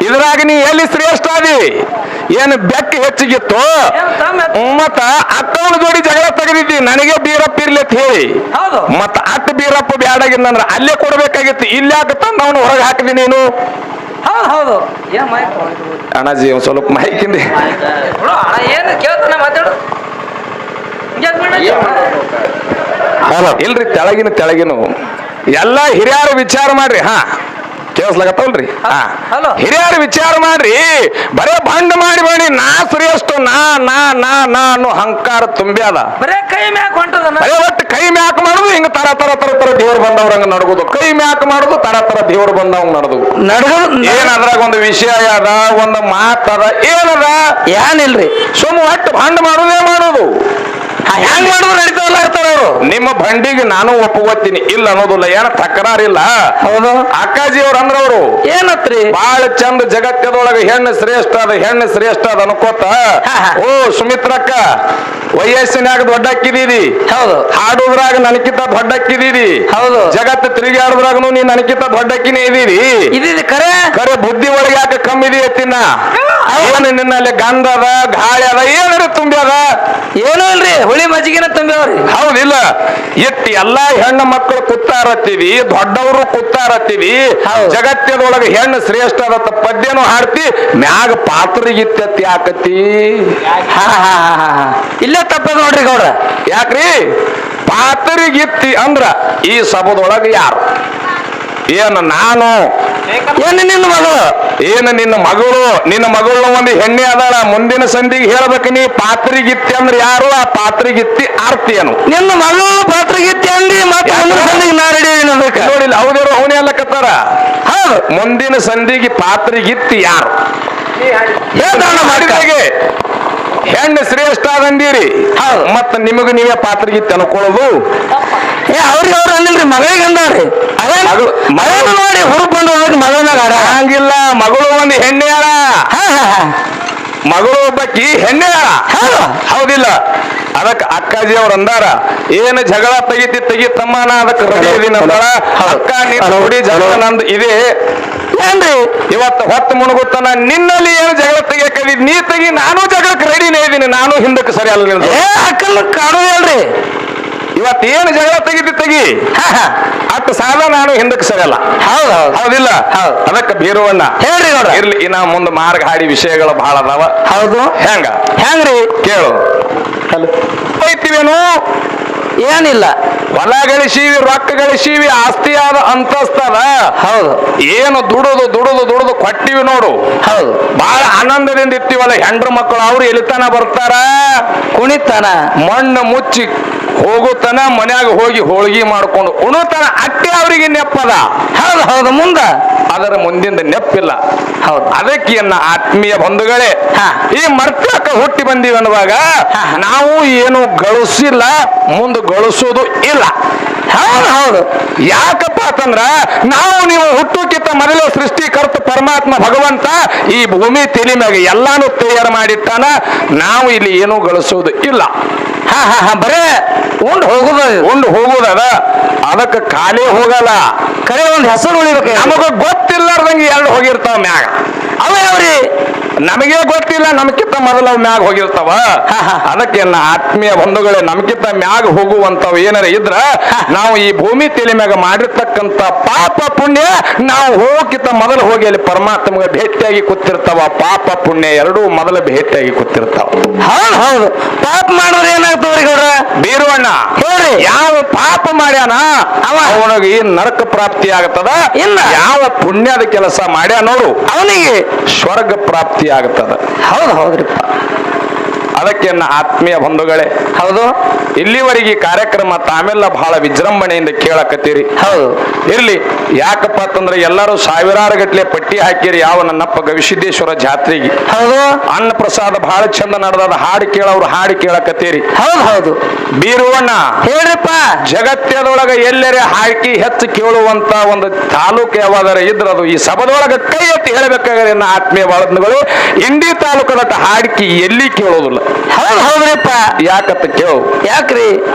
ಇದ್ರಾಗ ನೀ ಎಲ್ಲಿ ಶ್ರೇಷ್ಠ ಅದಿ? ಏನು ಬೆಕ್ಕ ಹೆಚ್ಚಿಗಿತ್ತು ಮತ್ತ ಅಕ್ಕವನ ಜೋಡಿ ಜಗಳ ತೆಗೆದಿದ್ದಿ, ನನಗೆ ಬೀರಪ್ಪ ಇರ್ಲಿ ಅಂತ ಹೇಳಿ. ಹೌದು. ಮತ್ತ ಅಕ್ಕ ಬೀರಪ್ಪ ಬ್ಯಾಡಾಗಿದ್ದಂದ್ರ ಅಲ್ಲೇ ಕೊಡ್ಬೇಕಾಗಿತ್ತು, ಇಲ್ಲಿ ಯಾಕೆ ತಂದ ಅವನು ಹೊರಗೆ ಹಾಕಿದಿ ನೀನು? ಹೌದು ಹೌದು. ಅಣ್ಣಾಜಿ ಒಂದ್ ಸ್ವಲ್ಪ ಮೈಕಿಂದ ಏನು ಕೇಳ್ತಾನೆ ಮಾತಾಡು. ಇಲ್ರಿ, ತೆಳಗಿನ ಎಲ್ಲ ಹಿರಿಯರು ವಿಚಾರ ಮಾಡ್ರಿ. ಹಾ ಕೇಳಿಸ್ಲಾಗತ್ತವಲ್ರಿ? ಹಾ, ಹಿರಿಯರು ವಿಚಾರ ಮಾಡ್ರಿ. ಬರೇ ಬಂಡ್ ಮಾಡಿ ಬೇಡಿ ನಾ ಶ್ರೇಷ್ಠ, ನಾ ನಾ ನಾ ನಾ ಅನ್ನೋ ಅಹಂಕಾರ ತುಂಬ್ಯಾದ. ಬರೇ ಕೈ ಮ್ಯಾಕ್ ಹೊಂಟದ. ಬರೇ ಒಟ್ಟು ಕೈ ಮ್ಯಾಕ್ ಮಾಡುದು, ಹಿಂಗ ತರ ತರ ತರ ತರ ದೇವ್ರು ಬಂದವ್ರಂಗ ನಡ್ಗುದು. ಕೈ ಮ್ಯಾಕ್ ಮಾಡುದು, ತರ ತರ ದೇವ್ರು ಬಂದವಂಗ ನಡ್ದು. ಏನ್ ಅದ್ರಾಗ ಒಂದು ವಿಷಯ ಅದ, ಒಂದು ಮಾತದ, ಏನದ? ಏನಿಲ್ರಿ, ಸುಮ್ಮ ಒಟ್ಟು ಬಂಡ್ ಮಾಡುದೇ ಮಾಡುದು. ಹೆಂಗ್ ಮಾಡುದು ನಡೀತಾವಲ್ಲ ಇರ್ತಾರ ಅವರು. ನಿಮ್ಮ ಬಂಡಿಗೆ ನಾನು ಒಪ್ಪುಗೊತ್ತೀನಿ, ಇಲ್ಲ ಅನ್ನೋದಿಲ್ಲ, ಏನ ತಕರಾರಿಲ್ಲ. ಹೌದು. ಅಕ್ಕಾಜಿ ಅವ್ರ ಅಂದ್ರವ್ರು ಏನತ್ರಿ? ಬಾಳ ಚಂದ ಜಗತ್ತದೊಳಗ ಹೆಣ್ಣು ಶ್ರೇಷ್ಠ ಅದ, ಹೆಣ್ಣು ಶ್ರೇಷ್ಠ ಅದ ಅನ್ಕೋತ. ಓ ಸುಮಿತ್ರಕ್ಕ, ವಯಸ್ಸಿನಾಗ ದೊಡ್ಡ ಅಕ್ಕಿದೀರಿ. ಹೌದು. ಹಾಡುದ್ರಾಗ ನನಕಿಂತ ದೊಡ್ಡ ಅಕ್ಕಿದೀರಿ. ಹೌದು. ಜಗತ್ತು ತಿರುಗಾಡುದ್ರಾಗನು ನೀ ನನಕಿಂತ ದೊಡ್ಡ ಅಕ್ಕಿನೇ ಇದೀರಿ. ಇದಿದೆ ಕರೆ. ಕರೆ ಬುದ್ಧಿ ಒಳಗೆ ಯಾಕೆ ಕಮ್ಮಿ ಇದೀಯ ತಿನ್ನ? ಏನು ನಿನ್ನಲ್ಲಿ ಗಂಧ ಅದ, ಗಾಳಿ ಅದ, ಏನಾರ ತುಂಬಿ ಅದ? ಏನೂ ಇಲ್ರಿ, ಹುಳಿ ಮಜ್ಜಿಗೆನ ತುಂಬ್ಯಾವ್ರಿ. ಹೌದಿಲ್ಲ? ಇಟ್ಟು ಎಲ್ಲಾ ಹೆಣ್ಣು ಮಕ್ಕಳು ಕುತ್ತಾರತ್ತೀವಿ, ದೊಡ್ಡವರು ಕುತ್ತಾರತ್ತೀವಿ. ಜಗತ್ತದೊಳಗೆ ಹೆಣ್ಣು ಶ್ರೇಷ್ಠ ಅದತ್ತ ಪದ್ಯನು ಹಾಡ್ತಿ, ಮ್ಯಾಗ ಪಾತ್ರಿಗಿತ್ತಿ ಯಾಕತಿ? ಇಲ್ಲೇ ತಪ್ಪದ ನೋಡ್ರಿ ಗೌಡ್ರ. ಯಾಕ್ರಿ? ಪಾತ್ರಿಗಿತ್ತಿ ಅಂದ್ರ ಈ ಸಭದೊಳಗೆ ಯಾರು? ಏನು ನಾನು? ಏನು ನಿನ್ನ ಮಗಳು? ಏನು ನಿನ್ನ ಮಗಳು? ನಿನ್ನ ಮಗಳು ಒಂದು ಹೆಣ್ಣೆ ಅದಾಳ. ಮುಂದಿನ ಸಂಧಿಗೆ ಹೇಳ್ಬೇಕು ನೀ ಪಾತ್ರಿಗಿತ್ತಿ ಅಂದ್ರೆ ಯಾರು, ಆ ಪಾತ್ರಿಗಿತ್ತಿ ಆರ್ತಿ ಏನು? ನಿನ್ನ ಮಗಳು ಪಾತ್ರಿಗಿತ್ತಿ ಅಂದಿ, ಮತ್ತೆ ಮುಂದಿನ ಸಂಧಿಗೆ ನಾ ರೆಡಿ ನೋಡಿಲ್ಲ, ಹೌದೇರೋ ಅವನೇ ಅಲ್ಲಕತ್ತಾರ. ಹೌದು. ಮುಂದಿನ ಸಂಧಿಗೆ ಪಾತ್ರಿಗಿತ್ತಿ ಯಾರು? ಮಾಡಿದಾಗೆ ಹೆಣ್ಣು ಶ್ರೇಷ್ಠ ಅದಂದಿರಿ, ಮತ್ತ ನಿಮಗ ನೀವೇ ಪಾತ್ರಿಗಿತ್ತಿ ಅನ್ಕೊಳ್ಳೋದು. ಅವ್ರಿಗೆ ಅವ್ರು ಅಂದಿಲ್ರಿ, ಮಗಳಿಗೆ ಅಂದಾರ್ರಿ. ಮಗಳನ್ನ ನೋಡಿ ಹುಡುಕೊಂಡು ಹೋಗಿ ಮಗಳನ್ನ ಹಂಗಿಲ್ಲ, ಮಗಳು ಒಂದು ಹೆಣ್ಣೆ ಅಳ. ಮಗಳು ಒಬ್ಬಕ್ಕಿ ಹೆಣ್ಣೆ ಅಳ. ಹೌದಿಲ್ಲ? ಅದಕ್ಕೆ ಅಕ್ಕಾಜಿ ಅವ್ರ ಅಂದಾರ, ಏನು ಜಗಳ ತೆಗಿತಮ್ಮ ನಾ ಅದಕ್ಕೆ ರೆಡಿ ಇದೀನಿ ಅಂದಾಳ. ಅಕ್ಕ ನೋಡಿ ಜಗಳ ನಂದು ಇದೆ ಏನ್ರಿ? ಇವತ್ತು ಹೊತ್ತು ಮುಣಗುತ್ತಾನ, ನಿನ್ನಲ್ಲಿ ಏನು ಜಗಳ ತೆಗಿಯಕದಿ ನೀ ತೆಗಿ, ನಾನು ಜಗಳಕ್ಕೆ ರೆಡಿನೇ ಇದ್ದೀನಿ, ನಾನು ಹಿಂದಕ್ಕೆ ಸರಿ ಅಲ್ಲ. ಅಕ್ಕಲ್ಲ ಕಾಣು ಹೇಳ್ರಿ, ಇವತ್ತೇನು ಜಗಳ ತೆಗಿ ಅಷ್ಟು ಸಾಲ ನಾನು ಹಿಂದಕ್ಕೆ ಸರಿಯಲ್ಲ. ಹೌದಿಲ್ಲ? ಅದಕ್ಕೆ ಬೀರುವಣ್ಣ ಹೇಳ್ರಿ ನೋಡ್ರ, ಇರ್ಲಿ, ಇನ್ನ ಮುಂದೆ ಮಾರ್ಗ ಹಾಡಿ ವಿಷಯಗಳು ಬಹಳ ಅದಾವ. ಹೌದು. ಹೆಂಗ್ರಿ ಕೇಳು. ಹೋಯ್ತಿವೇನು? ಏನಿಲ್ಲ, ಹೊಲ ಗಳಿಸೀವಿ, ರೊಕ್ಕ ಗಳಿಸೀವಿ, ಆಸ್ತಿ ಆದ ಅಂತಸ್ತದ. ಹೌದು. ಏನು ದುಡುದು ದುಡುದು ದುಡುದು ಕೊಟ್ಟಿವಿ ನೋಡು. ಹೌದು. ಬಹಳ ಆನಂದದಿಂದ ಇರ್ತೀವಲ್ಲ. ಹೆಂಡ್ರ ಮಕ್ಕಳು ಅವ್ರು ಎಲ್ಲಿತನ ಬರ್ತಾರ? ಕುಣಿತಾನ, ಮಣ್ಣು ಮುಚ್ಚಿ ಹೋಗುತ್ತಾನ, ಮನ್ಯಾಗ ಹೋಗಿ ಹೋಳಿಗೆ ಮಾಡ್ಕೊಂಡು ಉಣುತ್ತಾನ. ಅಟ್ಟೆ ಅವ್ರಿಗೆ ನೆಪ್ಪದ. ಹೌದು ಹೌದು. ಮುಂದ ಅದರ ಮುಂದಿಂದ ನೆಪ್ಪಿಲ್ಲ. ಹೌದು. ಅದಕ್ಕೆ ಆತ್ಮೀಯ ಬಂಧುಗಳೇ, ಈ ಮರ್ತಕ ಹುಟ್ಟಿ ಬಂದೀವಿ ಅನ್ನುವಾಗ ನಾವು ಏನು ಗಳಿಸಿಲ್ಲ, ಮುಂದೆ ಗಳಿಸೋದು ಇಲ್ಲ. ಹೌದು ಹೌದು. ಯಾಕಪ್ಪ ಅಂತಂದ್ರ ನಾವು ನೀವು ಹುಟ್ಟೋಕ್ಕಿಂತ ಮೊದಲೇ ಸೃಷ್ಟಿಕರ್ತ ಪರಮಾತ್ಮ ಭಗವಂತ ಈ ಭೂಮಿ ತಲೆ ಮ್ಯಾಗ ಎಲ್ಲಾನು ತಯಾರು ಮಾಡಿಟ್ಟಾನ. ನಾವು ಇಲ್ಲಿ ಏನೂ ಗಳಿಸೋದು ಇಲ್ಲ. ಬರೇ ಉಂಡು ಹೋಗುದದ. ಅದಕ್ಕೆ ಖಾಲಿ ಹೋಗಲ್ಲ, ಕರೆ ಒಂದು ಹೆಸರು ಉಳಿಬೇಕು. ನಮಗ ಗೊತ್ತಿಲ್ಲಾರ್ದಂಗೆ ಎರಡು ಹೋಗಿರ್ತಾವ ಮ್ಯಾಗ. ಅವೇ ಅವ್ರಿ ನಮಗೆ ಗೊತ್ತಿಲ್ಲ, ನಮ್ಕಿಂತ ಮೊದಲ ಅವ್ ಮ್ಯಾಗ ಹೋಗಿರ್ತಾವ. ಅದಕ್ಕೆ ಆತ್ಮೀಯ ಬಂಧುಗಳೇ, ನಮ್ಕಿಂತ ಮ್ಯಾಗ ಹೋಗುವಂತವ್ ಏನಾರ ಇದ್ರ ನಾವು ಈ ಭೂಮಿ ತಲೆ ಮ್ಯಾಗ ಮಾಡಿರ್ತಕ್ಕಂತ ಪಾಪ ಪುಣ್ಯ ನಾವು ಹೋಗಕ್ಕಿಂತ ಮೊದಲು ಹೋಗಿ ಅಲ್ಲಿ ಪರಮಾತ್ಮಗೆ ಭೇಟಿಯಾಗಿ ಕೂತಿರ್ತಾವ. ಪಾಪ ಪುಣ್ಯ ಎರಡೂ ಮೊದಲು ಭೇಟಿಯಾಗಿ ಕೂತಿರ್ತಾವ. ಹೌದು ಹೌದು. ಪಾಪ ಮಾಡೋರು ಏನಾಗ್ತವ್ರಿ ಗೌಡ್ರ? ಬೀರುವಣ್ಣ ಹೇಳ್ರಿ, ಯಾವ ಪಾಪ ಮಾಡ್ಯಾನ ಅವನಿಗೆ ಈ ನರಕ ಪ್ರಾಪ್ತಿ ಆಗತ್ತದ. ಇಲ್ಲ, ಯಾವ ಪುಣ್ಯದ ಕೆಲಸ ಮಾಡ್ಯ ನೋಡು ಅವನಿಗೆ ಸ್ವರ್ಗ ಪ್ರಾಪ್ತಿ ಆಗುತ್ತದೆ. ಹೌದು ಹೌದ್ರಿಪ್ಪ. ಅದಕ್ಕೆ ಆತ್ಮೀಯ ಬಂಧುಗಳೇ, ಹೌದು, ಇಲ್ಲಿವರೆಗೆ ಕಾರ್ಯಕ್ರಮ ತಾವೆಲ್ಲ ಬಹಳ ವಿಜೃಂಭಣೆಯಿಂದ ಕೇಳಕತ್ತೀರಿ. ಹೌದು, ಇರ್ಲಿ. ಯಾಕಪ್ಪ ಅಂತಂದ್ರೆ ಎಲ್ಲರೂ ಸಾವಿರಾರು ಗಟ್ಲೆ ಪಟ್ಟಿ ಹಾಕಿರಿ ಯಾವ ನನ್ನಪ್ಪ ಗವಿಸಿದ್ದೇಶ್ವರ ಜಾತ್ರೆಗೆ. ಹೌದು, ಅನ್ನ ಪ್ರಸಾದ ಬಹಳ ಚಂದ ನಡೆದ. ಹಾಡು ಕೇಳವ್ರು ಹಾಡು ಕೇಳಕತ್ತೀರಿ. ಹೌದು ಹೌದು. ಬೀರುವಣ್ಣ ಹೇಳ್ರಿಪ್ಪ, ಜಗತ್ತದೊಳಗ ಎಲ್ಲರೇ ಹಾಕಿ ಹೆಚ್ಚು ಕೇಳುವಂತ ಒಂದು ತಾಲೂಕು ಯಾವಾಗಾರ ಇದ್ರದು ಈ ಸಭದೊಳಗ ಕೈ ಎತ್ತಿ ಹೇಳಬೇಕಾದ್ರೆ ಆತ್ಮೀಯ ಬಂಧುಗಳು, ಇಂಡಿ ತಾಲೂಕದ ಹಾಡಿಕೆ ಎಲ್ಲಿ ಕೇಳೋದಿಲ್ಲ. ಹೌದ್ ಹೌದ್ರಿಪ್ಪ. ಯಾಕತ್ತ ಕೇಳು. ಯಾಕ್ರಿ?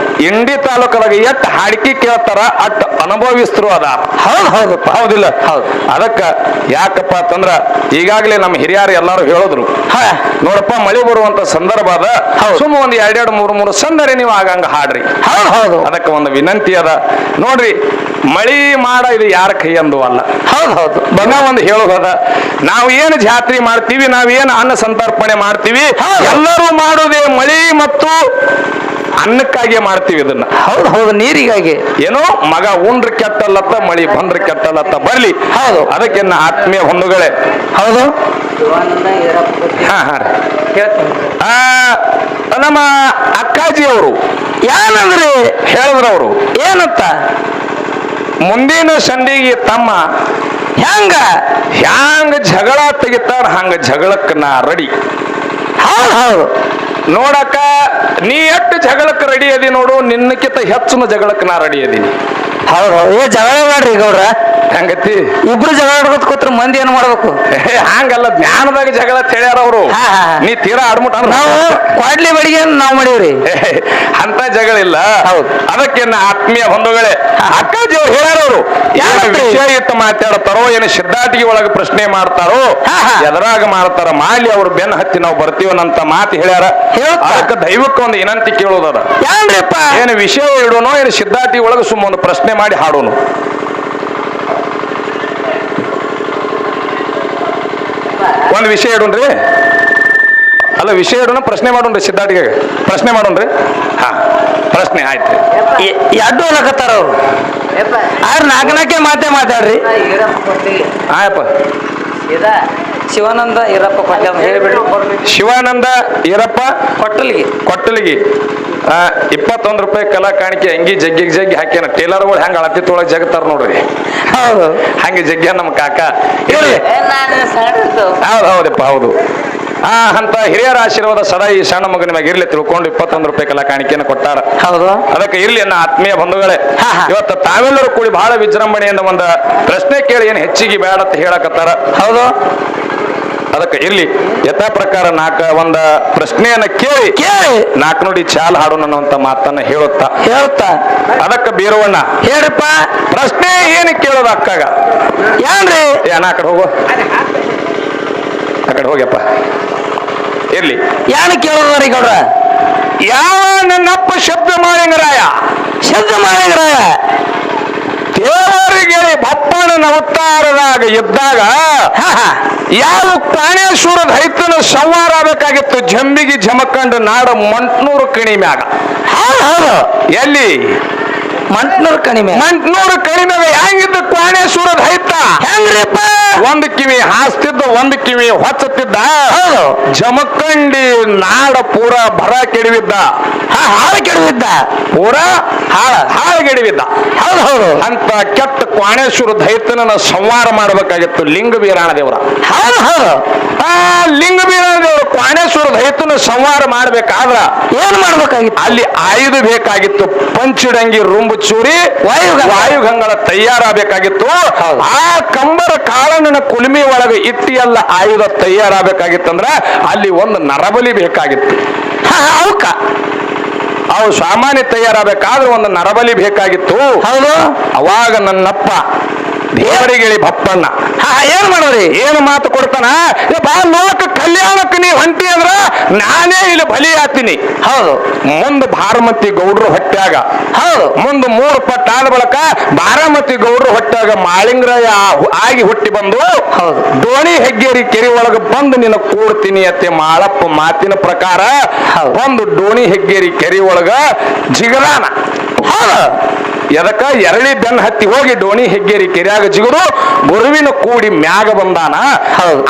ಇಂಡಿ ತಾಲೂಕದಾಗ ಎಟ್ ಹಾಡಿಕೆ ಕೇಳ್ತಾರ ಅಟ್ ಅನುಭವಿಸ್ತರು ಅದ. ಹೌದ್ ಹೌದಪ್ಪ. ಹೌದಿಲ್ಲ? ಹೌದು. ಅದಕ್ಕ ಯಾಕಪ್ಪ ಅಂತಂದ್ರ ಈಗಾಗಲೇ ನಮ್ಮ ಹಿರಿಯರು ಎಲ್ಲಾರು ಹೇಳಿದ್ರು, ಹಾ ನೋಡಪ್ಪ ಮಳೆ ಬರುವಂತ ಸಂದರ್ಭ ಅದ, ಸುಮ್ಮ ಒಂದ್ ಎರಡೆರಡು ಮೂರು ಸಂದರೆ ನೀವು ಆಗಂಗ ಹಾಡ್ರಿ. ಹೌದ್ ಹೌದು. ಅದಕ್ಕೆ ಒಂದು ವಿನಂತಿ ಅದ ನೋಡ್ರಿ, ಮಳಿ ಮಾಡ ಇದು ಯಾರ ಕೈ ಅಂದು ಅಲ್ಲ. ಹೌದ್ ಹೌದು. ಬನ್ನ ಒಂದು ಹೇಳೋದ, ನಾವು ಏನು ಜಾತ್ರೆ ಮಾಡ್ತೀವಿ, ನಾವೇನು ಅನ್ನ ಸಂತರ್ಪಣೆ ಮಾಡ್ತೀವಿ, ಎಲ್ಲರೂ ಮಾಡೋದೇ ಮಳಿ ಮತ್ತು ಅನ್ನಕ್ಕಾಗಿ ಮಾಡ್ತೀವಿ ಇದನ್ನ. ಹೌದು ಹೌದು. ನೀರಿಗಾಗಿ. ಏನೋ ಮಗ ಉಂಡ್ರ ಕೆಟ್ಟಲ್ಲತ್ತ, ಮಳಿ ಬಂದ್ರ ಕೆಟ್ಟಲ್ಲತ್ತ ಬರ್ಲಿ. ಹೌದು. ಅದಕ್ಕೆ ಆತ್ಮೀಯ ಹೊಂದುಗಳೇ. ಹೌದು. ಹಾ ಹಾ ನಮ್ಮ ಅಕ್ಕಾಜಿ ಅವರು ಏನಂದ್ರಿ? ಹೇಳಿದ್ರವರು ಏನಂತ? ಮುಂದಿನ ಸಂಡಿಗೆ ತಮ್ಮ ಹ್ಯಾಂಗ ಜಗಳ ತೆಗಿತಾರ ಹಂಗ ಜಗಳಕ್ಕ ನಾ ರೆಡಿ. ಹೌದು ಹೌದು. ನೋಡಕ್ಕ ನೀ ಎಷ್ಟು ಜಗಳಕ್ಕೆ ರೆಡಿ ಅದಿ ನೋಡು, ನಿನ್ನಕ್ಕಿಂತ ಹೆಚ್ಚಿನ ಜಗಳಕ್ಕೆ ನಾ ರೆಡಿ ಅದೀನಿ. ಹೌದು ಹೌದು. ಏ ಜಗಳ ಮಾಡ್ರಿ ಗೌಡ್ರ. ಹೆಂಗತಿ? ಇಬ್ರು ಜಗಳ ಆಡ್ಕೊತ ಕೂತ್ರ ಮಂದಿ ಏನ್ ಮಾಡ್ಬೇಕು? ಹಂಗಲ್ಲ, ಜ್ಞಾನದಾಗ ಜಗಳ ಹೇಳ್ಯಾರ ಅವರು. ನೀ ತೀರಾ ಆಡ್ಮುಟ್ ನಾವು ಕ್ವಾಡ್ಲಿ ಬಡಿಗೆ ನಾವ್ ಮಾಡೀವ್ರಿ. ಅಂತ ಜಗಳ ಇಲ್ಲ. ಹೌದು. ಅದಕ್ಕೆ ಆತ್ಮೀಯ ಬಂಧುಗಳೇ, ಅಕ್ಕಾಜಿ ಅವ್ರು ಹೇಳ್ಯಾರವರು ವಿಷಯ ಇಟ್ಟು ಮಾತಾಡ್ತಾರೋ, ಏನು ಸಿದ್ಧಾಟಿಗೆ ಒಳಗೆ ಪ್ರಶ್ನೆ ಮಾಡ್ತಾರೋ, ಎದರಾಗ ಮಾಡ್ತಾರ ಮಾಡ್ಲಿ, ಅವ್ರು ಬೆನ್ನ ಹತ್ತಿ ನಾವು ಬರ್ತೀವನಂತ ಮಾತು ಹೇಳ್ಯಾರ. ಅದಕ್ಕೆ ದೈವಕ್ಕೆ ಒಂದು ವಿನಂತಿ ಕೇಳೋದದ, ಏನು ವಿಷಯ ಇಡೋನೋ ಏನು ಸಿದ್ಧಾಟಿ ಒಳಗೆ ಸುಮ್ಮ ಒಂದು ಪ್ರಶ್ನೆ ಮಾಡಿ ಹಾಡೋನು. ಒಂದು ವಿಷಯ ಇಡೋನ್ರಿ, ಅಲ್ಲ ವಿಷಯ ಇಡೋಣ, ಪ್ರಶ್ನೆ ಮಾಡೋಣ್ರಿ. ಸಿದ್ಧಾಟಿಗೆ ಪ್ರಶ್ನೆ ಮಾಡೋಣ್ರಿ. ಹಾ ಪ್ರಶ್ನೆ ಆಯ್ತು. ಎರಡು ಅನ್ನಕತ್ತಾರ ಅವ್ರು. ಆದ್ರೆ ನಾಲ್ಕನಕ್ಕೆ ಮಾತಾಡ್ರಿ. ಆಯಪ್ಪ. ಶಿವಾನಂದ ಈರಪ್ಪ ಕೊಟ್ಟ ಹೇಳಿಬಿಡ್ರಿ. ಶಿವಾನಂದ ಈರಪ್ಪ ಕೊಟ್ಟಲಿಗೆ. 21 ರೂಪಾಯಿ ಕಲಾ ಕಾಣಿಕೆ ಅಂಗಿ ಜಗ್ಗಿ ಹಾಕ್ಯಾನ. ಟೇಲರ್ಗಳು ಹೆಂಗ ಅಳತಿ ತೊಳಗ್ ಜಗತ್ತಾರ ನೋಡ್ರಿ. ಹೌದು. ಹಂಗೆ ಜಗ್ಗ್ಯ ನಮ್ಮ ಕಾಕ. ಹೌದು ಹೌದಪ್ಪ ಹೌದು. ಅಂತ ಹಿರಿಯರ ಆಶೀರ್ವಾದ ಸದಾ ಈ ಸಣ್ಣ ಮಗನ ಮ್ಯಾಗ ಇರ್ಲಿ ತಿಳ್ಕೊಂಡು 21 ರೂಪಾಯಿ ಕಲಾ ಕಾಣಿಕೆಯನ್ನು ಕೊಟ್ಟಾರ. ಹೌದು. ಅದಕ್ಕೆ ಇರ್ಲಿ ಅನ್ನ ಆತ್ಮೀಯ ಬಂಧುಗಳೇ, ಇವತ್ತು ತಾವೆಲ್ಲರೂ ಕೂಡಿ ಬಹಳ ವಿಜೃಂಭಣೆಯಿಂದ ಒಂದು ಪ್ರಶ್ನೆ ಕೇಳಿ ಏನು ಹೆಚ್ಚಿಗೆ ಬೇಡ ಅಂತ ಹೇಳಕತ್ತಾರ. ಹೌದು. ಅದಕ್ಕೆ ಇರ್ಲಿ ಯಥಾ ಪ್ರಕಾರ ಒಂದ ಪ್ರಶ್ನೆಯನ್ನ ಕೇಳಿ ನಾಲ್ಕು ನುಡಿ ಚಾಲ್ ಹಾಡೋಣ ಅನ್ನುವಂತ ಮಾತನ್ನ ಹೇಳುತ್ತಾ ಅದಕ್ಕೆ ಬೀರವಣ್ಣ ಹೇಳಪ್ಪ ಪ್ರಶ್ನೆ ಏನು ಕೇಳೋದು ಅಕ್ಕಾಗ? ಏನ್ರಿ? ಆ ಕಡೆ ಹೋಗು, ಆ ಕಡೆ ಹೋಗ್ಯಪ್ಪ. ಇರ್ಲಿ, ಏನು ಕೇಳೋದ್ರಿ ಗೌಡ್ರ? ಯಾವ ನನ್ನಪ್ಪ ಶಬ್ದ ಮಾಳಿಂಗರಾಯ ದೇವರಿಗೆ ಬಪ್ಪನ ಅವತಾರದಾಗ ಇದ್ದಾಗ ಯಾವ ಪ್ರಾಣೇಶ್ವರ ದೈತ್ಯನ ಸಂವಾರ ಆಗಬೇಕಾಗಿತ್ತು? ಜಂಬಿಗಿ ಜಮಖಂಡ ನಾಡ ಮಂಟ್ನೂರು ಕಣಿ ಮ್ಯಾಗ. ಎಲ್ಲಿ? ಮಂಟ್ನೂರು ಕಣಿಮ್ಯಾಗ ಹೆಂಗಿದ್ದ ಪ್ರಾಣೇಶ್ವರ ದೈತ್ಯ? ಹೆಂಗ್ರಿಪ್ಪ? ಒಂದು ಕಿವಿ ಹಾಸ್ತಿದ್ದ, ಒಂದು ಕಿವಿ ಹೊಚ್ಚತ್ತಿದ್ದ. ಜಮಖಂಡಿ ನಾಡ ಪೂರ ಭರ ಕೆಡವಿದ್ದ, ಹಾಳು ಕೆಡವಿದ್ದ, ಪೂರ ಹಾಳು ಕೆಡವಿದ್ದ. ಹೌದು ಹೌದು. ಅಂತ ಕೆಟ್ಟ ಕ್ವಾಣೇಶ್ವರ ದೈತ್ಯನ ಸಂವಾರ ಮಾಡಬೇಕಾಗಿತ್ತು ಲಿಂಗ ಬೀರಾಣ ದೇವರ. ಹೌದು ಹೌದು. ಲಿಂಗ ಬೀರಾಣ ದೇವರು ಕ್ವಾಣೇಶ್ವರ ದೈತ್ಯನ ಸಂವಾರ ಮಾಡ್ಬೇಕಾದ್ರ ಏನ್ ಮಾಡ್ಬೇಕಾಗಿತ್ತು? ಅಲ್ಲಿ ಆಯುಧ ಬೇಕಾಗಿತ್ತು. ಪಂಚಡಂಗಿ ರುಂಬು ಚೂರಿ ವಾಯುಗಂಗಳ ತಯಾರಾಗಬೇಕಾಗಿತ್ತು. ಆ ಕಂಬರ ಕಾಳಣ್ಣನ ಕುಲ್ಮಿ ಒಳಗೆ ಇಟ್ಟಿಯಲ್ಲ ಆಯುಧ ತಯಾರಾಗಬೇಕಾಗಿತ್ತಂದ್ರ ಅಲ್ಲಿ ಒಂದು ನರಬಲಿ ಬೇಕಾಗಿತ್ತು. ಅವು ಸಾಮಾನ್ಯ ತಯಾರಾಗಬೇಕಾದ್ರೆ ಒಂದು ನರಬಲಿ ಬೇಕಾಗಿತ್ತು. ಹೌದು. ಅವಾಗ ನನ್ನಪ್ಪ ದೇವರಿಗೆ ಬಪ್ಪಣ್ಣ ಏನ್ ಮಾಡೋರಿ? ಏನು ಮಾತು ಕೊಡ್ತಾನ? ಬಾ ಲೋಕ ಕಲ್ಯಾಣಕ್ಕೆ ನೀ ಹೊಂಟಿ ಅಂದ್ರ ನಾನೇ ಇಲ್ಲಿ ಬಲಿ ಆತೀನಿ. ಹೌದು. ಮುಂದೆ ಬಾರಮತಿ ಗೌಡ್ರು ಹೊಟ್ಟ್ಯಾಗ, ಹೌದು, ಮುಂದೆ 3 ಪಟ್ಟ ಆದ ಬಳಕ ಬಾರಾಮತಿ ಗೌಡ್ರು ಹೊಟ್ಟ್ಯಾಗ ಮಾಳಿಂಗರಾಯ ಆಗಿ ಹುಟ್ಟಿ ಬಂದು ಹೌದು ಡೋಣಿ ಹೆಗ್ಗೇರಿ ಕೆರೆ ಒಳಗೆ ಬಂದು ನಿನ್ನ ಕೂಡ್ತೀನಿ ಅತ್ತೆ ಮಾಳಪ್ಪ ಮಾತಿನ ಪ್ರಕಾರ ಬಂದು ಡೋಣಿ ಹೆಗ್ಗೇರಿ ಕೆರೆ ಒಳಗ ಜಿಗದಾನ. ಎದಕ್ಕ ಎರಳಿ ಬೆನ್ನ ಹತ್ತಿ ಹೋಗಿ ಡೋಣಿ ಹೆಗ್ಗೇರಿ ಕೆರೆಯಾಗ ಜಿಗುರು ಗುರುವಿನ ಕೂಡಿ ಮ್ಯಾಗ ಬಂದಾನ.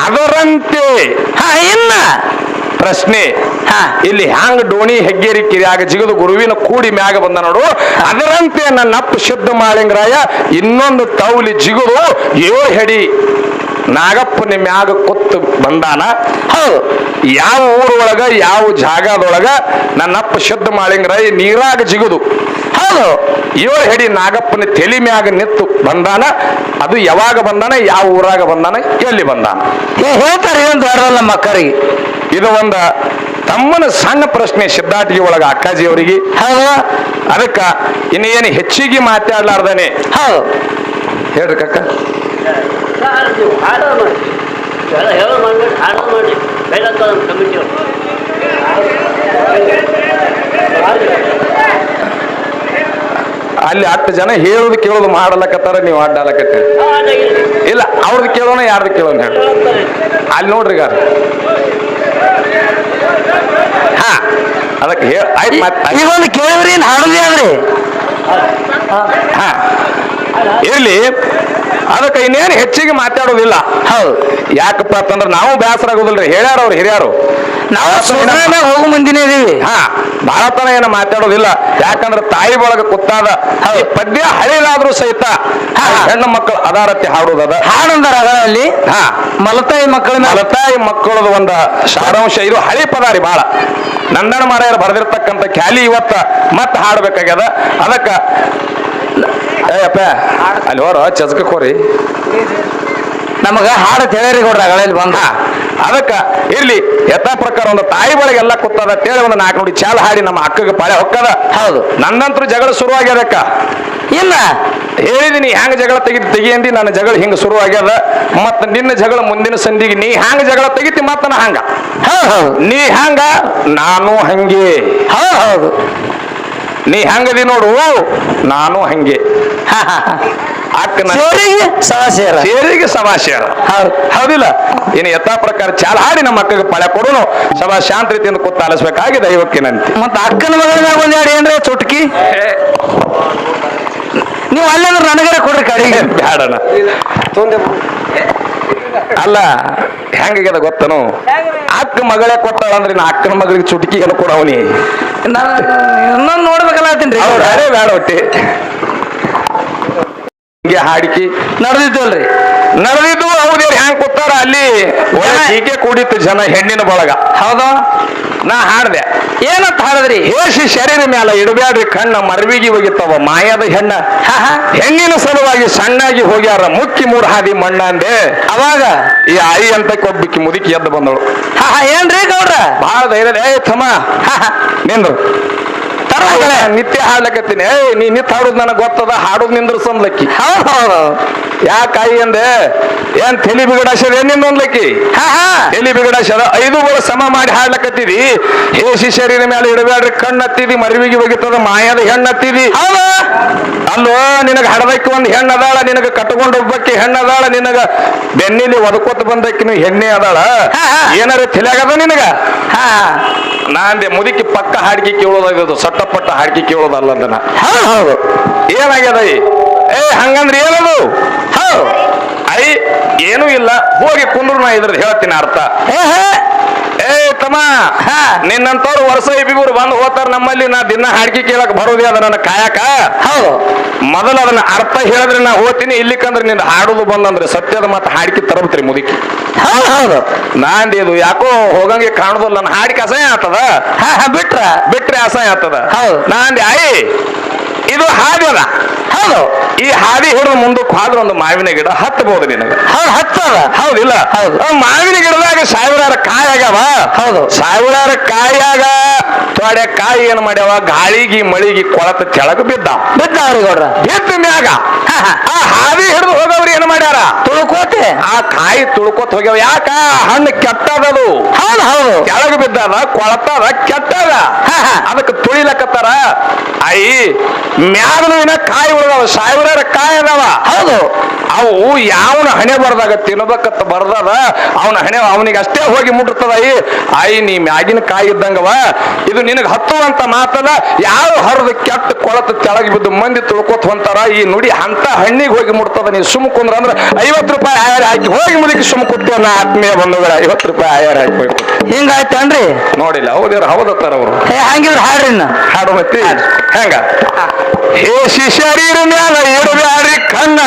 ಅದರಂತೆ ಇನ್ನ ಪ್ರಶ್ನೆ ಇಲ್ಲಿ ಹ್ಯಾಂಗ ಡೋಣಿ ಹೆಗ್ಗೇರಿ ಕಿರಿಯಾಗ ಜಿಗದು ಗುರುವಿನ ಕೂಡಿ ಮ್ಯಾಗ ಬಂದ ನೋಡು. ಅದರಂತೆ ನನ್ನಪ್ಪ ಶುದ್ಧ ಮಾಳಿಂಗರಾಯ ಇನ್ನೊಂದು ತೌಲಿ ಜಿಗುದು 7 ಹೆಡಿ ನಾಗಪ್ಪನ ಮ್ಯಾಗ ಕುತ್ತು ಬಂದಾನ. ಹೌದು. ಯಾವ ಊರೊಳಗ ಯಾವ ಜಾಗದೊಳಗ ನನ್ನಪ್ಪ ಶುದ್ಧ ಮಾಳಿಂಗರಾಯ ನೀರಾಗ ಜಿಗುದು ಹೌದು 7 ಹೆಡಿ ನಾಗಪ್ಪನ ತಲೆ ಮ್ಯಾಗ ನಿತ್ತು ಬಂದಾನ. ಅದು ಯಾವಾಗ ಬಂದಾನ, ಯಾವ ಊರಾಗ ಬಂದಾನ, ಎಲ್ಲಿ ಬಂದಾನ ಹೇಳ್ತಾರೆ. ಏನು ದೊಡ್ಡಲ್ಲ ಮಕ್ಕಳಿಗೆ ಇದು ಒಂದು ತಮ್ಮನ ಸಣ್ಣ ಪ್ರಶ್ನೆ ಸಿದ್ಧಾಟಿಗೆ ಒಳಗ ಅಕ್ಕಾಜಿ ಅವರಿಗೆ. ಹೌದು ಅದಕ್ಕ ಇನ್ನೇನು ಹೆಚ್ಚಿಗೆ ಮಾತಾಡ್ಲಾರ್ದಾನೆ ಹೌದು ಹೇಳ್ರಿ ಕಕ್ಕ. ಅಲ್ಲಿ 10 ಜನ ಹೇಳುದು ಕೇಳೋದು ಮಾಡಲಕತ್ತಾರ, ನೀವು ಅಡ್ಡಾಲಕತ್ತೀರಿ. ಇಲ್ಲ ಅವ್ರದ್ದು ಕೇಳೋಣ ಯಾರ್ದು ಕೇಳೋಣ ಹೇಳಿ. ಅಲ್ಲಿ ನೋಡ್ರಿ ಈಗ ಹಾ ಅದಕ್ಕೆ ಆಯ್ತು ಮತ್ತೆ ಈಗ ಒಂದು ಕೇಳಿದ್ರಿ ಹಾಡುದೇ ಆದ್ರಿ ಹಾ ಇರ್ಲಿ. ಅದಕ್ಕೆ ಇನ್ನೇನು ಹೆಚ್ಚಿಗೆ ಮಾತಾಡೋದಿಲ್ಲ. ಹೌದು ಯಾಕಪ್ಪ ಅಂತಂದ್ರೆ ನಾವು ಬೇಸರ ಆಗೋದಿಲ್ರಿ. ಹೇಳ್ಯಾರ ಅವ್ರು ಹಿರಿಯರು, ನಾವು ಸುಮ್ಮನೆ ಹೋಗು ಮುಂದಿನೇ ಇದೀವಿ. ಹಾ ಬಹಳ ತನ ಏನು ಮಾತಾಡೋದಿಲ್ಲ. ಯಾಕಂದ್ರೆ ತಾಯಿ ಒಳಗ ಕುತ್ತಾದ ಈ ಪದ್ಯ ಹಳಿಲಾದ್ರೂ ಸಹಿತ ಹೆಣ್ಣು ಮಕ್ಕಳು ಅದಾರತ್ತಿ ಹಾಡೋದದ ಹಾಡಂದಾರ ಅದರಲ್ಲಿ. ಹಾ ಮಲತಾಯಿ ಮಕ್ಕಳ ಮಲತಾಯಿ ಮಕ್ಕಳದ ಒಂದು ಸಾರಾಂಶ. ಇದು ಹಳಿ ಪದ ರೀ ಬಾಳ. ನಂದನ ಮಾರಾಯರು ಬರೆದಿರ್ತಕ್ಕಂಥ ಖ್ಯಾಲಿ ಇವತ್ತ ಮತ್ತೆ ಹಾಡ್ಬೇಕಾಗ್ಯದ. ಅದಕ್ಕ ಏಯಪ್ಪ ಅಲ್ಲಿ ಹೋರ ಚಸ್ಕೋರಿ ನಮಗ ಹಾಡು ತಿಳಿರಿ ಕೊಡ್ರಿ ಅಗಳಲ್ಲಿ ಬಂದ. ಅದಕ್ಕ ಇರ್ಲಿ ಯಥಾ ಪ್ರಕಾರ ಒಂದು ತಾಯಿ ಒಳಗೆಲ್ಲ ಕುತ್ತದ ಅಂತೇಳಿ ಒಂದು 4 ನುಡಿ ಚಾಲ ಹಾಡಿ ನಮ್ಮ ಅಕ್ಕಗೆ ಪಾಳೆ ಹೊಕ್ಕದ. ಹೌದು ನನ್ನಂತರೂ ಜಗಳ ಶುರುವಾಗ್ಯದಕ್ಕ. ಇಲ್ಲ ಹೇಳಿದೀನಿ ಹ್ಯಾಂಗ ಜಗಳ ತೆಗಿಂದಿ ನನ್ನ ಜಗಳ ಹಿಂಗ ಶುರು ಆಗ್ಯದ. ಮತ್ತ ನಿನ್ನ ಜಗಳ ಮುಂದಿನ ಸಂಧಿಗೆ ನೀ ಹ್ಯಾಂಗ ಜಗಳ ತೆಗಿತಿ ಮತ್ತ ನಾ ಹಂಗ. ಹೌದು ನೀ ಹಂಗ ನಾನು ಹಂಗೆ. ಹೌದು ನೀ ಹಂಗದಿ ನೋಡು ನಾನು ಹಂಗೆ. ಅಕ್ಕನ ಸೇರಿಗೆ ಸಭಾಶೇರ ಹೌದಿಲ್ಲ. ಇನ್ನು ಯಥಾ ಪ್ರಕಾರ ಚಾಲ ಹಾಡಿ ನಮ್ಮ ಅಕ್ಕಗೆ ಪಳೆ ಕೊಡೋನು ಸಭಾ ಶಾಂತ ರೀತಿಯಿಂದ ಕೂತ ಆಲಿಸ್ಬೇಕಾಗಿ ದೈವಕ್ಕಿನಂತೆ. ಮತ್ತೆ ಅಕ್ಕನ ಮಗಳಾಗ ಒಂದ್ ಎರಡು ಏನ್ರಿ ಚುಟ್ಕಿ ನೀವು ಅಲ್ಲೇಂದ್ರೆ ನನಗರ ಕೊಡ್ರಿ ಕಡೆಗೆ ಬ್ಯಾಡಣ. ಅಲ್ಲ ಹೆಂಗಾಗ್ಯದ ಗೊತ್ತನು, ಅಕ್ಕ ಮಗಳೇ ಕೊಟ್ಟಾಳ ಅಂದ್ರೆ ನಾ ಅಕ್ಕನ ಮಗಳಿಗೆ ಚುಟಕಿ ಎಲ್ಲ ಕೊಡವನಿ. ಇನ್ನೊಂದು ನೋಡ್ಬೇಕಲ್ಲತ್ತೀನ್ರಿ. ಅದೇ ಬೇಡ ಒಟ್ಟಿ ಹಿಂಗೆ ಹಾಡಿಕಿ ನಡೆದಿತ್ತಲ್ರಿ. ನಡೆದಿದ್ದು ಹೌದೇರಿ. ಹ್ಯಾಂಗ ಕೂತಾರ ಅಲ್ಲಿ ಹೀಗೆ ಕೂಡಿತ್ತು ಜನ ಹೆಣ್ಣಿನ ಬಳಗ. ಹೌದು ನಾ ಹಾಡ್ದೆ. ಏನಂತ ಹಾಡದ್ರಿ? ಹೇಸಿ ಶರೀರ ಮ್ಯಾಲ ಇಡಬ್ಯಾಡ್ರಿ ಕಣ್ಣ ಮರವಿಗಿ ಹೋಗಿತ್ತವ ಮಾಯದ ಹೆಣ್ಣ. ಹೆಣ್ಣಿನ ಸಲುವಾಗಿ ಸಣ್ಣಾಗಿ ಹೋಗ್ಯಾರ ಮುಕ್ಕಿ 3 ಹಾದಿ ಮಣ್ಣ ಅಂದೆ. ಅವಾಗ ಈ ಆಯಿ ಅಂತ ಕೊಬ್ಬಿಕ್ಕಿ ಮುದುಕಿ ಎದ್ದು ಬಂದಳು. ಏನ್ರಿ ಗೌಡ್ರ ಬಹಳ ಧೈರ್ಯ. ಏ ಥಮ ನಿಂದ್ರು ನಿತ್ಯ ಹಾಡ್ಲಕತ್ತೀನಿ. ನೀ ನಿತ್ಯ ಹಾಡುದು ನನಗೆ ಗೊತ್ತದ, ಹಾಡುದು ನಿಂದ್ರಸಂದ್ಲಕ್ಕಿ. ಹೌದು ಯಾಕಾಯಿ ಅಂದೆ, ಏನ್ ತಲಿ ಬಿಗಡಾಶದ ಏನಿಂದ ಒಂದ್ಲಕ್ಕಿ ತಲಿ ಬಿಗಡಾಶದ 5 ವರ್ಷ ಸಮ ಮಾಡಿ ಹಾಡ್ಲಕತ್ತಿದಿ. ಹೇಸಿ ಶರೀರ ಮೇಲೆ ಇಡಬೇಡ್ರಿ ಕಣ್ಣತ್ತಿದಿ ಮರಿವಿಗೆ ಹೋಗಿತ್ತದ ಮಾಯದ ಹೆಣ್ಣತ್ತಿದಿ. ಅಲ್ಲೋ ನಿನಗ ಹಡದಕ್ಕಿ ಒಂದು ಹೆಣ್ಣು ಅದಾಳ, ನಿನಗ ಕಟ್ಕೊಂಡು ಒಬ್ಬಕ್ಕಿ ಹೆಣ್ಣು ಅದಾಳ, ನಿನಗ ಬೆನ್ನಿಲಿ ಒದಕೊತ್ ಬಂದಕ್ಕಿನ ಹೆಣ್ಣೆ ಅದಾಳ. ಏನಾರ ತಲೆಯಾಗದ ನಿನಗ? ನಾಂದೆ ಮುದುಕಿ ಪಕ್ಕ ಹಾಡಿಕೆ ಕೇಳೋದಾಗದು, ಸಟ್ಟಪಟ್ಟ ಹಾಡಿಕೆ ಕೇಳೋದಲ್ಲ ಅದನ್ನ. ಹೌದು ಏನಾಗ್ಯದ? ಏ ಹಂಗಂದ್ರೆ ಏನದು? ಹೌದು ಐ ಏನೂ ಇಲ್ಲ, ಹೋಗಿ ಕುಂದ್ರು. ನಾ ಇದ್ರದ್ದು ಹೇಳ್ತೀನಿ ಅರ್ಥ. ಏ ತಮ್ಮ, ನಿನ್ನಂತವ್ರು ವರ್ಷ ಇಬ್ಬಿಗುರು ಬಂದು ಹೋಗ್ತಾರ ನಮ್ಮಲ್ಲಿ. ನಾ ದಿನ ಹಾಡಿಕೆ ಕೇಳಕ್ ಬರೋದೇ ಅದ ನನ್ನ ಕಾಯಕ. ಹೌದು ಮೊದಲು ಅದನ್ನ ಅರ್ಥ ಹೇಳಿದ್ರೆ ನಾ ಹೋಗ್ತೀನಿ. ಇಲ್ಲಿಕಂದ್ರೆ ನಿಂದ ಹಾಡುದು ಬಂದಂದ್ರೆ ಸತ್ಯದ ಮಾತು ಹಾಡಿಕೆ ತರಬ್ತೀರಿ ಮುದುಕಿ. ಹೌದು ನಾಂದಿ ಇದು ಯಾಕೋ ಹೋಗಂಗೆ ಕಾಣುದಿಲ್ಲ. ನನ್ನ ಹಾಡಿಕೆ ಅಸಹ್ಯ ಆಗ್ತದ. ಬಿಟ್ರೆ ಅಸಹ್ಯ ಆಗ್ತದ. ನಾಂದಿ ಆಯಿ ಇದು ಹಾದಿ ಅದ. ಹೌದು ಈ ಹಾದಿ ಹಿಡಿದು ಮುಂದಕ್ಕೆ ಹೋದ್ರೆ ಒಂದು ಮಾವಿನ ಗಿಡ ಹತ್ತಬಹುದು ನಿನಗೆ. ಹತ್ತದ ಹೌದಿಲ್ಲ? ಮಾವಿನ ಗಿಡದಾಗ 1000 ಕಾಯಿ ಆಗ್ಯಾವ. ಹೌದು 1000 ಕಾಯಿಯಾಗ ತೊಡೆ ಕಾಯಿ ಏನ್ ಮಾಡ್ಯಾವ, ಗಾಳಿಗಿ ಮಳಿಗಿ ಕೊಳತ ಕೆಳಗ ಬಿದ್ದಾವ್ರಿ ಗೌಡ್ರ. ಬಿದ್ದ ಮ್ಯಾಗ ಆ ಹಾದಿ ಹಿಡಿದು ಹೋಗವ್ರಿ ಏನ್ ಮಾಡ್ಯಾರ, ತುಳ್ಕೋತೆ ಆ ಕಾಯಿ ತುಳ್ಕೋತ ಹೋಗ್ಯಾವ. ಯಾಕ? ಹಣ್ಣು ಕೆಟ್ಟದದು. ಹೌದು ಹೌದು ಕೆಳಗ ಬಿದ್ದದ, ಕೊಳತದ, ಕೆಟ್ಟದ. ಅದಕ್ಕೆ ತುಳಿಲಕತ್ತಾರ. ಆಯಿ ಮ್ಯಾಗನು ಇನ್ನ ಕಾಯಿ ಉಳಿದವ, 1000 ಕಾಯಿ ಅದಾವ. ಹೌದು ಅವು ಯಾವನ ಹಣೆ ಬರ್ದಾಗ ತಿನ್ಬೇಕತ್ತ ಬರ್ದದ, ಅವನ ಹಣೆ ಅವನಿಗೆ ಅಷ್ಟೇ ಹೋಗಿ ಮುಟ್ಟಿರ್ತದ. ಆಯಿ ನೀ ಮ್ಯಾಗಿನ ಕಾಯಿ ಇದ್ದಂಗವ, ಇದು ನಿನಗೆ ಹತ್ತುವಂತ ಮಾತದ. ಯಾವ ಹರಿದು ಕೆಟ್ಟ ಕೊಳತ ತೆಳಗಿ ಬಿದ್ದು ಮಂದಿ ತುಳ್ಕೋತ ಹೊಂತಾರ. ಈ ನುಡಿ ಅಂತ ಹಣ್ಣಿಗೆ ಹೋಗಿ ಮುಟ್ತದ. ನೀ ಸುಮ್ ಕುಂದ್ರ ಅಂದ್ರೆ 50 ರೂಪಾಯಿ ಆಯಾರ ಹಾಕಿ ಹೋಗಿ ಮುದುಕಿ ಸುಮ್ ಕೊಟ್ಟು ನಾ ಆತ್ಮೀಯ ಬಂಧುಗಳ 50 ರೂಪಾಯಿ ಆಯಾರ ಹಾಕಿ ಹೋಗಿ ಹಿಂಗಾಯ್ತನ್ರಿ. ನೋಡಿಲ್ಲ ಹೌದೇವ್ರ ಹೌದತ್ತಾರ ಅವರು. ಹಂಗಿದ್ರ ಹಾಡ್ರಿ ಹಾಡು ಮತ್ತೆ ಹೆಂಗ? ಹೇ ಶಿಶರೀರ ಮ್ಯಾಲ ಇಡಬ್ಯಾಡ್ರಿ ಕಣ್ಣ